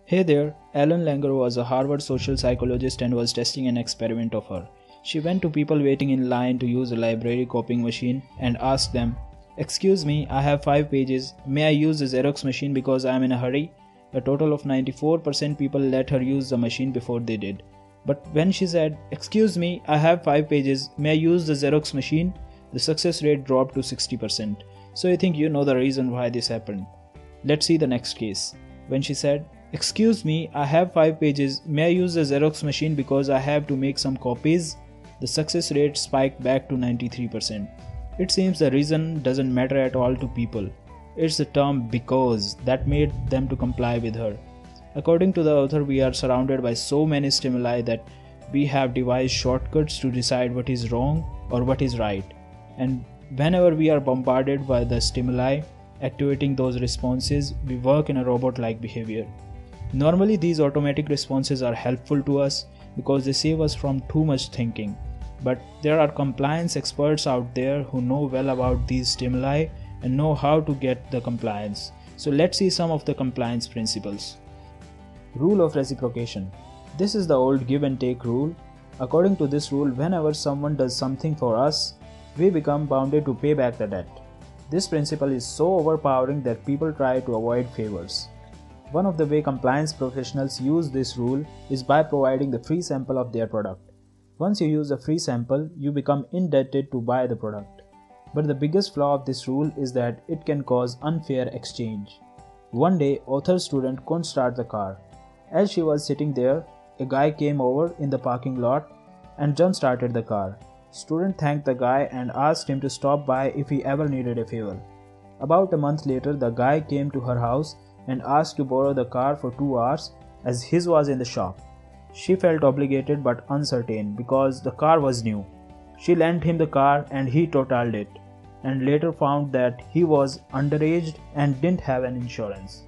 Hey there, Ellen Langer was a Harvard social psychologist and was testing an experiment of her. She went to people waiting in line to use a library copying machine and asked them, "Excuse me, I have 5 pages. May I use the Xerox machine because I am in a hurry?" A total of 94% people let her use the machine before they did. But when she said, "Excuse me, I have 5 pages. May I use the Xerox machine?" the success rate dropped to 60%. So I think you know the reason why this happened. Let's see the next case. When she said, "Excuse me, I have 5 pages. May I use the Xerox machine because I have to make some copies?" the success rate spiked back to 93%. It seems the reason doesn't matter at all to people. It's the term "because" that made them to comply with her. According to the author, we are surrounded by so many stimuli that we have devised shortcuts to decide what is wrong or what is right. And whenever we are bombarded by the stimuli, activating those responses, we work in a robot-like behavior. Normally, these automatic responses are helpful to us because they save us from too much thinking. But there are compliance experts out there who know well about these stimuli and know how to get the compliance. So let's see some of the compliance principles. Rule of reciprocation. This is the old give and take rule. According to this rule, whenever someone does something for us, we become bounded to pay back the debt. This principle is so overpowering that people try to avoid favors. One of the way compliance professionals use this rule is by providing the free sample of their product. Once you use a free sample, you become indebted to buy the product. But the biggest flaw of this rule is that it can cause unfair exchange. One day, author's student couldn't start the car. As she was sitting there, a guy came over in the parking lot and jump-started the car. Student thanked the guy and asked him to stop by if he ever needed a favor. About a month later, the guy came to her house and asked to borrow the car for 2 hours as his was in the shop. She felt obligated but uncertain because the car was new. She lent him the car and he totaled it, and later found that he was underage and didn't have an insurance.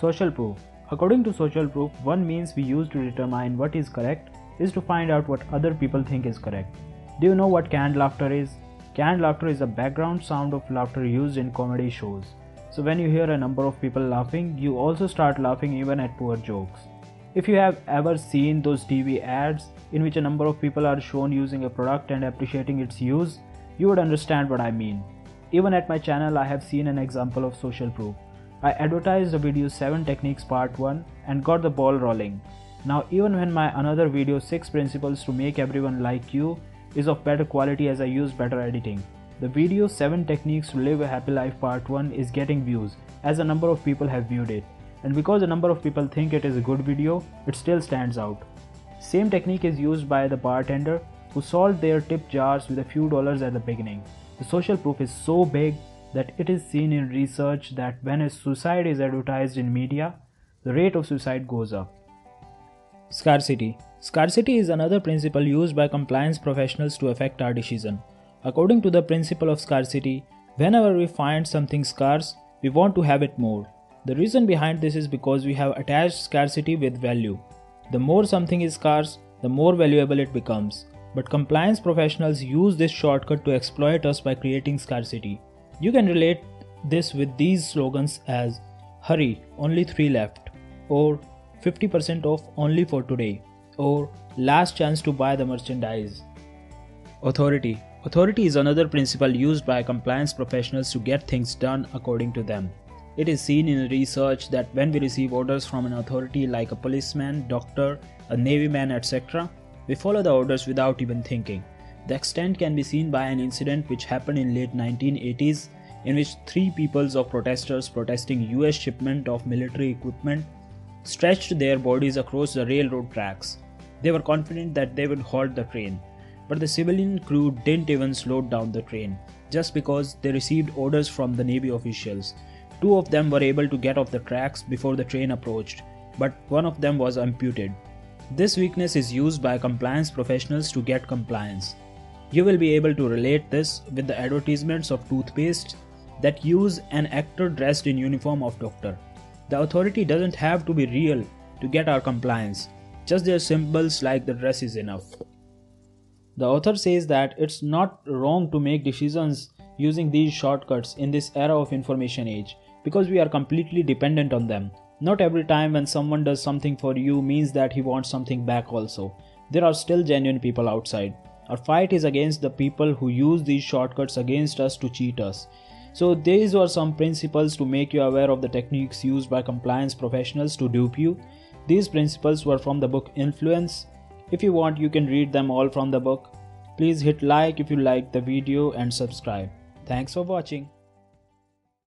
Social proof. According to social proof, one means we use to determine what is correct is to find out what other people think is correct. Do you know what canned laughter is? Canned laughter is the background sound of laughter used in comedy shows. So when you hear a number of people laughing, you also start laughing even at poor jokes. If you have ever seen those TV ads in which a number of people are shown using a product and appreciating its use, you would understand what I mean. Even at my channel, I have seen an example of social proof. I advertised the video 7 Techniques Part 1 and got the ball rolling. Now even when my another video 6 Principles to Make Everyone Like You is of better quality as I use better editing, the video 7 Techniques to Live a Happy Life Part 1 is getting views as a number of people have viewed it. And because a number of people think it is a good video, it still stands out. Same technique is used by the bartender who sold their tip jars with a few dollars at the beginning. The social proof is so big that it is seen in research that when a suicide is advertised in media, the rate of suicide goes up. Scarcity. Scarcity is another principle used by compliance professionals to affect our decision. According to the principle of scarcity, whenever we find something scarce, we want to have it more. The reason behind this is because we have attached scarcity with value. The more something is scarce, the more valuable it becomes. But compliance professionals use this shortcut to exploit us by creating scarcity. You can relate this with these slogans as "Hurry, only 3 left," or "50% off only for today," or "Last chance to buy the merchandise." Authority. Authority is another principle used by compliance professionals to get things done according to them. It is seen in research that when we receive orders from an authority like a policeman, doctor, a navy man, etc., we follow the orders without even thinking. The extent can be seen by an incident which happened in late 1980s in which 3 peoples of protesters protesting US shipment of military equipment stretched their bodies across the railroad tracks. They were confident that they would halt the train, but the civilian crew didn't even slow down the train just because they received orders from the Navy officials. 2 of them were able to get off the tracks before the train approached, but one of them was amputated. This weakness is used by compliance professionals to get compliance. You will be able to relate this with the advertisements of toothpaste that use an actor dressed in uniform of doctor. The authority doesn't have to be real to get our compliance, just their symbols like the dress is enough. The author says that it's not wrong to make decisions using these shortcuts in this era of information age because we are completely dependent on them. Not every time when someone does something for you means that he wants something back also. There are still genuine people outside. Our fight is against the people who use these shortcuts against us to cheat us. So these were some principles to make you aware of the techniques used by compliance professionals to dupe you. These principles were from the book Influence. If you want, you can read them all from the book. Please hit like if you liked the video and subscribe. Thanks for watching.